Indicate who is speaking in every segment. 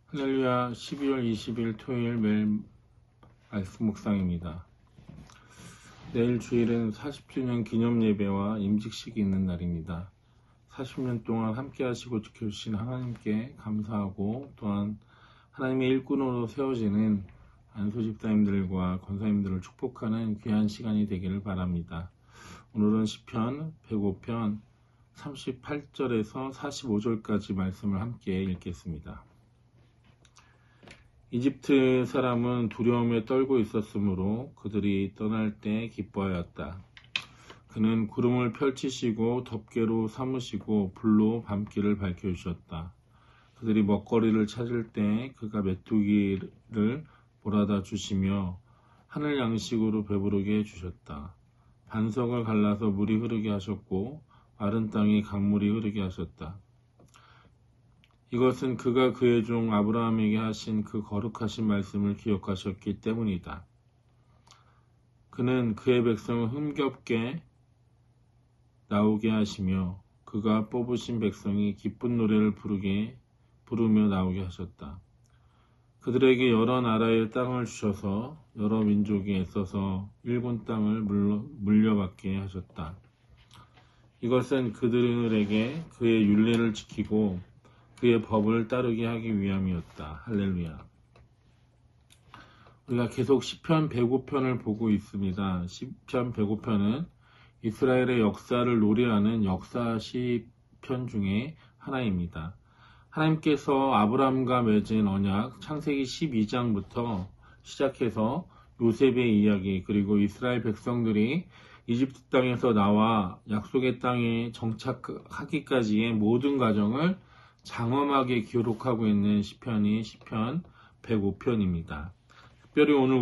Speaker 1: 할렐루야. 12월 20일 토요일 매일 말씀 묵상입니다. 내일 주일은 40주년 기념 예배와 임직식이 있는 날입니다. 40년 동안 함께 하시고 지켜주신 하나님께 감사하고, 또한 하나님의 일꾼으로 세워지는 안수 집사님들과 권사님들을 축복하는 귀한 시간이 되기를 바랍니다. 오늘은 시편 105편 38절에서 45절까지 말씀을 함께 읽겠습니다. 이집트 사람은 두려움에 떨고 있었으므로 그들이 떠날 때 기뻐하였다. 그는 구름을 펼치시고 덮개로 삼으시고 불로 밤길을 밝혀주셨다. 그들이 먹거리를 찾을 때 그가 메뚜기를 몰아다 주시며 하늘 양식으로 배부르게 해주셨다. 반석을 갈라서 물이 흐르게 하셨고 마른 땅에 강물이 흐르게 하셨다. 이것은 그가 그의 종 아브라함에게 하신 그 거룩하신 말씀을 기억하셨기 때문이다. 그는 그의 백성을 흥겹게 나오게 하시며 그가 뽑으신 백성이 기쁜 노래를 부르며 나오게 하셨다. 그들에게 여러 나라의 땅을 주셔서 여러 민족이 애써서 일군 땅을 물려받게 하셨다. 이것은 그들에게 그의 율례를 지키고 그의 법을 따르게 하기 위함이었다. 할렐루야. 우리가 계속 시편 105편을 보고 있습니다. 시편 105편은 이스라엘의 역사를 노래하는 역사 시편 중에 하나입니다. 하나님께서 아브라함과 맺은 언약, 창세기 12장부터 시작해서 요셉의 이야기, 그리고 이스라엘 백성들이 이집트 땅에서 나와 약속의 땅에 정착하기까지의 모든 과정을 장엄하게 기록하고 있는 시편이 시편 105편입니다. 특별히 오늘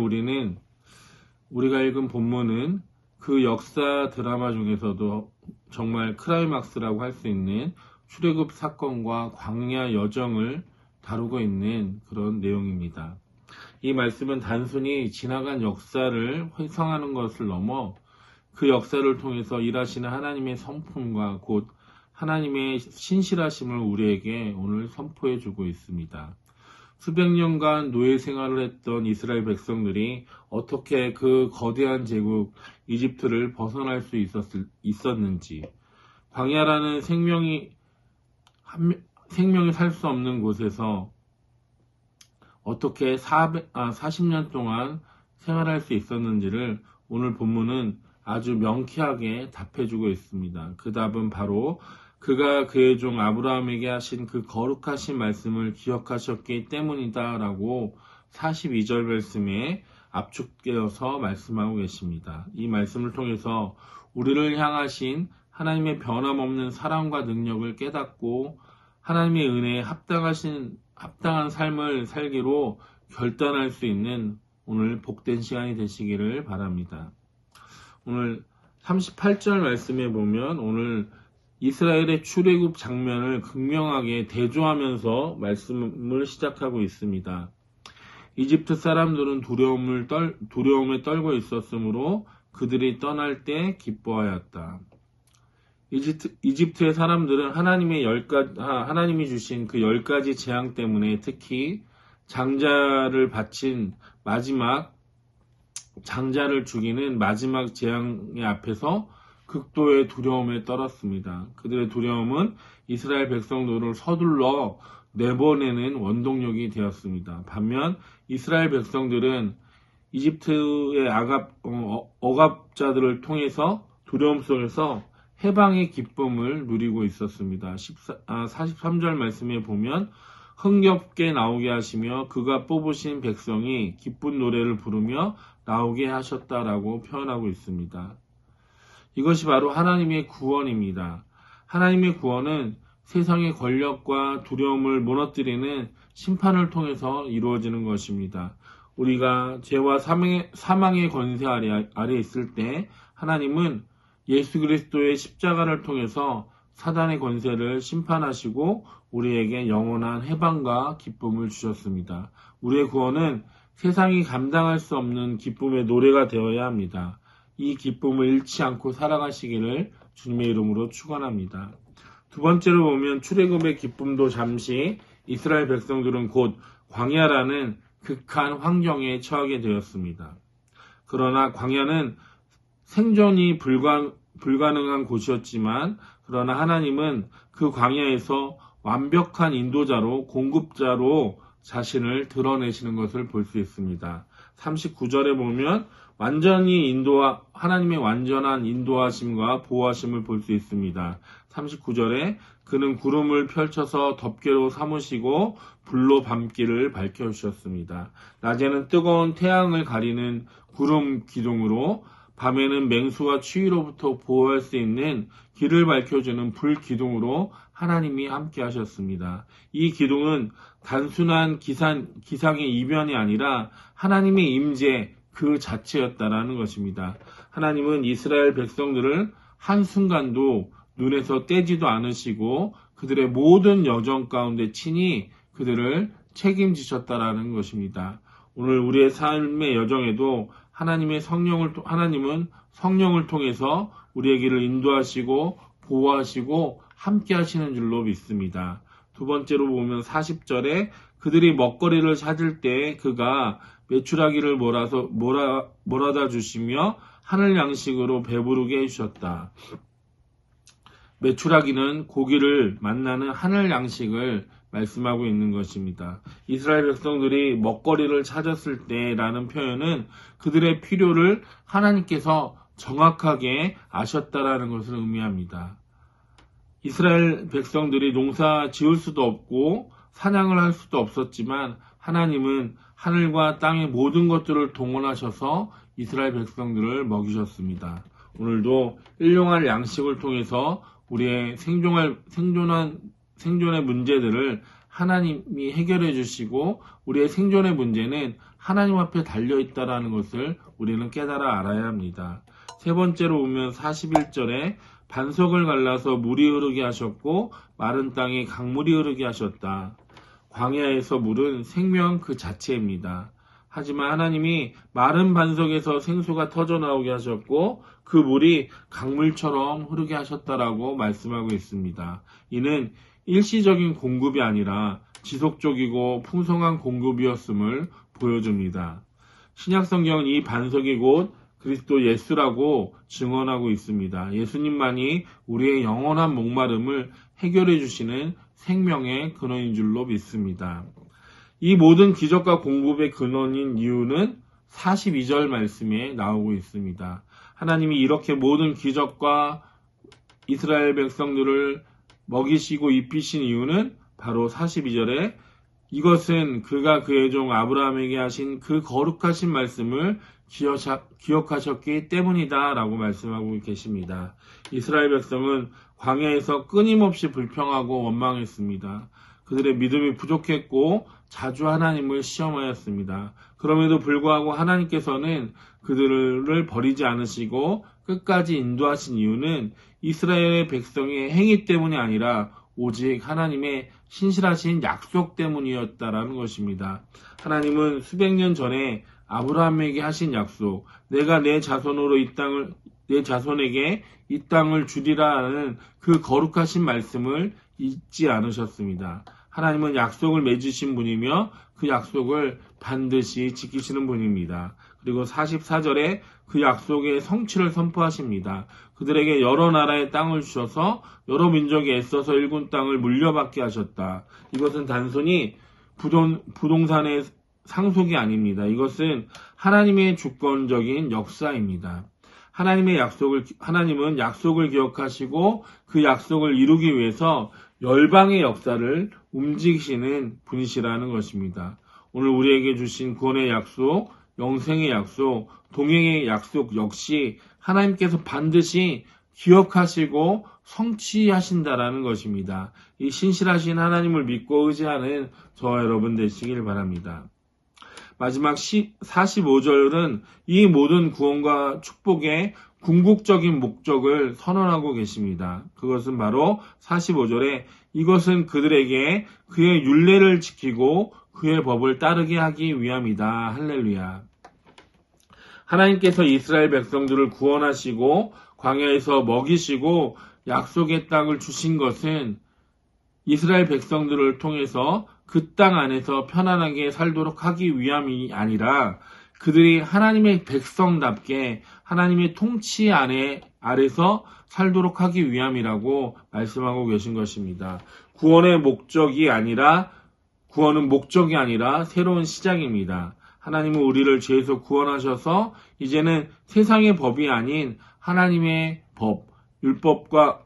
Speaker 1: 우리가 읽은 본문은 그 역사 드라마 중에서도 정말 크라이막스라고 할 수 있는 출애굽 사건과 광야 여정을 다루고 있는 그런 내용입니다. 이 말씀은 단순히 지나간 역사를 회상하는 것을 넘어 그 역사를 통해서 일하시는 하나님의 성품과 곧 하나님의 신실하심을 우리에게 오늘 선포해 주고 있습니다. 수백 년간 노예 생활을 했던 이스라엘 백성들이 어떻게 그 거대한 제국 이집트를 벗어날 수 있었는지, 광야라는 생명이 살 수 없는 곳에서 어떻게 40년 동안 생활할 수 있었는지를 오늘 본문은 아주 명쾌하게 답해주고 있습니다. 그 답은 바로 그가 그의 종 아브라함에게 하신 그 거룩하신 말씀을 기억하셨기 때문이다 라고 42절 말씀에 압축되어서 말씀하고 계십니다. 이 말씀을 통해서 우리를 향하신 하나님의 변함없는 사랑과 능력을 깨닫고 하나님의 은혜에 합당한 삶을 살기로 결단할 수 있는 오늘 복된 시간이 되시기를 바랍니다. 오늘 38절 말씀에 보면 오늘 이스라엘의 출애굽 장면을 극명하게 대조하면서 말씀을 시작하고 있습니다. 이집트 사람들은 두려움에 떨고 있었으므로 그들이 떠날 때 기뻐하였다. 이집트의 사람들은 하나님이 주신 그 10가지 재앙 때문에 특히 장자를 죽이는 마지막 재앙의 앞에서 극도의 두려움에 떨었습니다. 그들의 두려움은 이스라엘 백성들을 서둘러 내보내는 원동력이 되었습니다. 반면 이스라엘 백성들은 이집트의 억압자들을 통해서 두려움 속에서 해방의 기쁨을 누리고 있었습니다. 43절 말씀에 보면 흥겹게 나오게 하시며 그가 뽑으신 백성이 기쁜 노래를 부르며 나오게 하셨다라고 표현하고 있습니다. 이것이 바로 하나님의 구원입니다. 하나님의 구원은 세상의 권력과 두려움을 무너뜨리는 심판을 통해서 이루어지는 것입니다. 우리가 죄와 사망의 권세 아래 있을 때 하나님은 예수 그리스도의 십자가를 통해서 사단의 권세를 심판하시고 우리에게 영원한 해방과 기쁨을 주셨습니다. 우리의 구원은 세상이 감당할 수 없는 기쁨의 노래가 되어야 합니다. 이 기쁨을 잃지 않고 살아가시기를 주님의 이름으로 축원합니다. 두 번째로 보면 출애굽의 기쁨도 잠시 이스라엘 백성들은 곧 광야라는 극한 환경에 처하게 되었습니다. 그러나 광야는 생존이 불가능한 곳이었지만, 그러나 하나님은 그 광야에서 완벽한 인도자로, 공급자로 자신을 드러내시는 것을 볼 수 있습니다. 39절에 보면 하나님의 완전한 인도하심과 보호하심을 볼 수 있습니다. 39절에 그는 구름을 펼쳐서 덮개로 삼으시고 불로 밤길을 밝혀주셨습니다. 낮에는 뜨거운 태양을 가리는 구름 기둥으로, 밤에는 맹수와 추위로부터 보호할 수 있는 길을 밝혀주는 불 기둥으로 하나님이 함께 하셨습니다. 이 기둥은 단순한 기상의 이변이 아니라 하나님의 임재 그 자체였다라는 것입니다. 하나님은 이스라엘 백성들을 한순간도 눈에서 떼지도 않으시고 그들의 모든 여정 가운데 친히 그들을 책임지셨다라는 것입니다. 오늘 우리의 삶의 여정에도 하나님은 성령을 통해서 우리의 길을 인도하시고 보호하시고 함께 하시는 줄로 믿습니다. 두 번째로 보면 40절에 그들이 먹거리를 찾을 때 그가 메추라기를 몰아다 주시며 하늘 양식으로 배부르게 해주셨다. 메추라기는 고기를 만나는 하늘 양식을 말씀하고 있는 것입니다. 이스라엘 백성들이 먹거리를 찾았을 때라는 표현은 그들의 필요를 하나님께서 정확하게 아셨다라는 것을 의미합니다. 이스라엘 백성들이 농사 지을 수도 없고 사냥을 할 수도 없었지만 하나님은 하늘과 땅의 모든 것들을 동원하셔서 이스라엘 백성들을 먹이셨습니다. 오늘도 일용할 양식을 통해서 우리의 생존의 문제들을 하나님이 해결해 주시고 우리의 생존의 문제는 하나님 앞에 달려있다라는 것을 우리는 깨달아 알아야 합니다. 세 번째로 보면 41절에 반석을 갈라서 물이 흐르게 하셨고 마른 땅에 강물이 흐르게 하셨다. 광야에서 물은 생명 그 자체입니다. 하지만 하나님이 마른 반석에서 생수가 터져나오게 하셨고 그 물이 강물처럼 흐르게 하셨다라고 말씀하고 있습니다. 이는 일시적인 공급이 아니라 지속적이고 풍성한 공급이었음을 보여줍니다. 신약성경은 이 반석이 곧 그리스도 예수라고 증언하고 있습니다. 예수님만이 우리의 영원한 목마름을 해결해 주시는 생명의 근원인 줄로 믿습니다. 이 모든 기적과 공급의 근원인 이유는 42절 말씀에 나오고 있습니다. 하나님이 이렇게 모든 기적과 이스라엘 백성들을 먹이시고 입히신 이유는 바로 42절에 이것은 그가 그의 종 아브라함에게 하신 그 거룩하신 말씀을 기억하셨기 때문이다 라고 말씀하고 계십니다. 이스라엘 백성은 광야에서 끊임없이 불평하고 원망했습니다. 그들의 믿음이 부족했고 자주 하나님을 시험하였습니다. 그럼에도 불구하고 하나님께서는 그들을 버리지 않으시고 끝까지 인도하신 이유는 이스라엘의 백성의 행위 때문이 아니라 오직 하나님의 신실하신 약속 때문이었다라는 것입니다. 하나님은 수백 년 전에 아브라함에게 하신 약속, 내가 내 자손에게 이 땅을 주리라 하는 그 거룩하신 말씀을 잊지 않으셨습니다. 하나님은 약속을 맺으신 분이며 그 약속을 반드시 지키시는 분입니다. 그리고 44절에 그 약속의 성취를 선포하십니다. 그들에게 여러 나라의 땅을 주셔서 여러 민족이 애써서 일군 땅을 물려받게 하셨다. 이것은 단순히 부동산의 상속이 아닙니다. 이것은 하나님의 주권적인 역사입니다. 하나님은 약속을 기억하시고 그 약속을 이루기 위해서 열방의 역사를 움직이시는 분이시라는 것입니다. 오늘 우리에게 주신 구원의 약속, 영생의 약속, 동행의 약속 역시 하나님께서 반드시 기억하시고 성취하신다라는 것입니다. 이 신실하신 하나님을 믿고 의지하는 저와 여러분 되시길 바랍니다. 마지막 45절은 이 모든 구원과 축복의 궁극적인 목적을 선언하고 계십니다. 그것은 바로 45절에 이것은 그들에게 그의 율례를 지키고 그의 법을 따르게 하기 위함이다. 할렐루야. 하나님께서 이스라엘 백성들을 구원하시고 광야에서 먹이시고 약속의 땅을 주신 것은 이스라엘 백성들을 통해서 그 땅 안에서 편안하게 살도록 하기 위함이 아니라 그들이 하나님의 백성답게 하나님의 통치 아래서 살도록 하기 위함이라고 말씀하고 계신 것입니다. 구원은 목적이 아니라 새로운 시작입니다. 하나님은 우리를 죄에서 구원하셔서 이제는 세상의 법이 아닌 하나님의 법, 율법과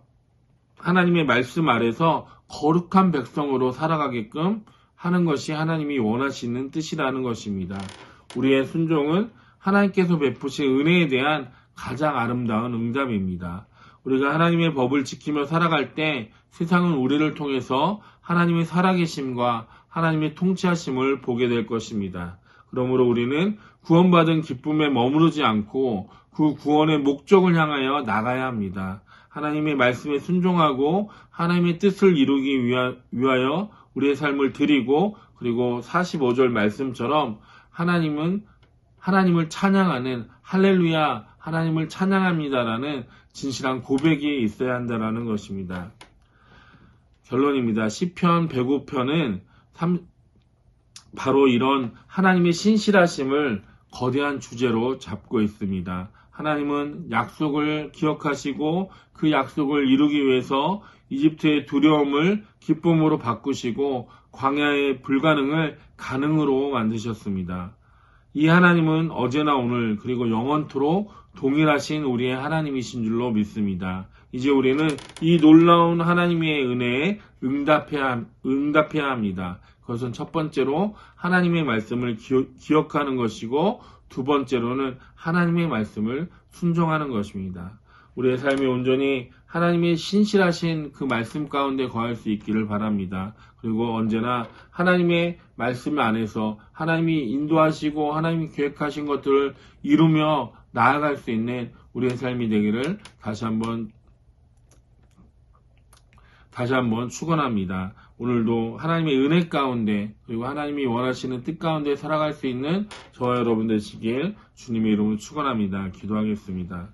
Speaker 1: 하나님의 말씀 아래서 거룩한 백성으로 살아가게끔 하는 것이 하나님이 원하시는 뜻이라는 것입니다. 우리의 순종은 하나님께서 베푸신 은혜에 대한 가장 아름다운 응답입니다. 우리가 하나님의 법을 지키며 살아갈 때 세상은 우리를 통해서 하나님의 살아계심과 하나님의 통치하심을 보게 될 것입니다. 그러므로 우리는 구원받은 기쁨에 머무르지 않고 그 구원의 목적을 향하여 나가야 합니다. 하나님의 말씀에 순종하고 하나님의 뜻을 이루기 위하여 우리의 삶을 드리고, 그리고 45절 말씀처럼 하나님을 찬양하는 할렐루야 하나님을 찬양합니다라는 진실한 고백이 있어야 한다라는 것입니다. 결론입니다. 시편 105편은 바로 이런 하나님의 신실하심을 거대한 주제로 잡고 있습니다. 하나님은 약속을 기억하시고 그 약속을 이루기 위해서 이집트의 두려움을 기쁨으로 바꾸시고 광야의 불가능을 가능으로 만드셨습니다. 이 하나님은 어제나 오늘 그리고 영원토록 동일하신 우리의 하나님이신 줄로 믿습니다. 이제 우리는 이 놀라운 하나님의 은혜에 응답해야 합니다. 그것은 첫 번째로 하나님의 말씀을 기억하는 것이고, 두 번째로는 하나님의 말씀을 순종하는 것입니다. 우리의 삶이 온전히 하나님의 신실하신 그 말씀 가운데 거할 수 있기를 바랍니다. 그리고 언제나 하나님의 말씀 안에서 하나님이 인도하시고 하나님이 계획하신 것들을 이루며 나아갈 수 있는 우리의 삶이 되기를 다시 한번 축원합니다. 오늘도 하나님의 은혜 가운데 그리고 하나님이 원하시는 뜻 가운데 살아갈 수 있는 저와 여러분 되시길 주님의 이름으로 축원합니다. 기도하겠습니다.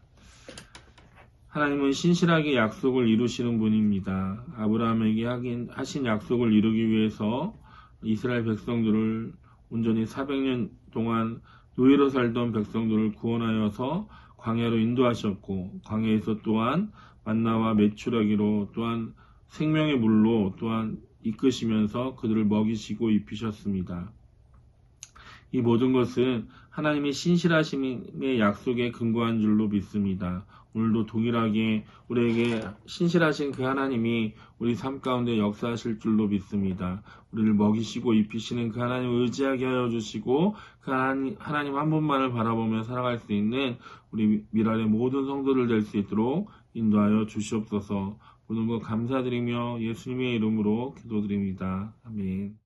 Speaker 1: 하나님은 신실하게 약속을 이루시는 분입니다. 아브라함에게 하신 약속을 이루기 위해서 이스라엘 백성들을 온전히 400년 동안 노예로 살던 백성들을 구원하여서 광야로 인도하셨고, 광야에서 또한 만나와 메추라기로 또한 생명의 물로 또한 이끄시면서 그들을 먹이시고 입히셨습니다. 이 모든 것은 하나님의 신실하심의 약속에 근거한 줄로 믿습니다. 오늘도 동일하게 우리에게 신실하신 그 하나님이 우리 삶 가운데 역사하실 줄로 믿습니다. 우리를 먹이시고 입히시는 그 하나님을 의지하게 하여 주시고, 그 하나님 한 분만을 바라보며 살아갈 수 있는 우리 미랄의 모든 성도들 될 수 있도록 인도하여 주시옵소서. 모든 것 감사드리며 예수님의 이름으로 기도드립니다. 아멘.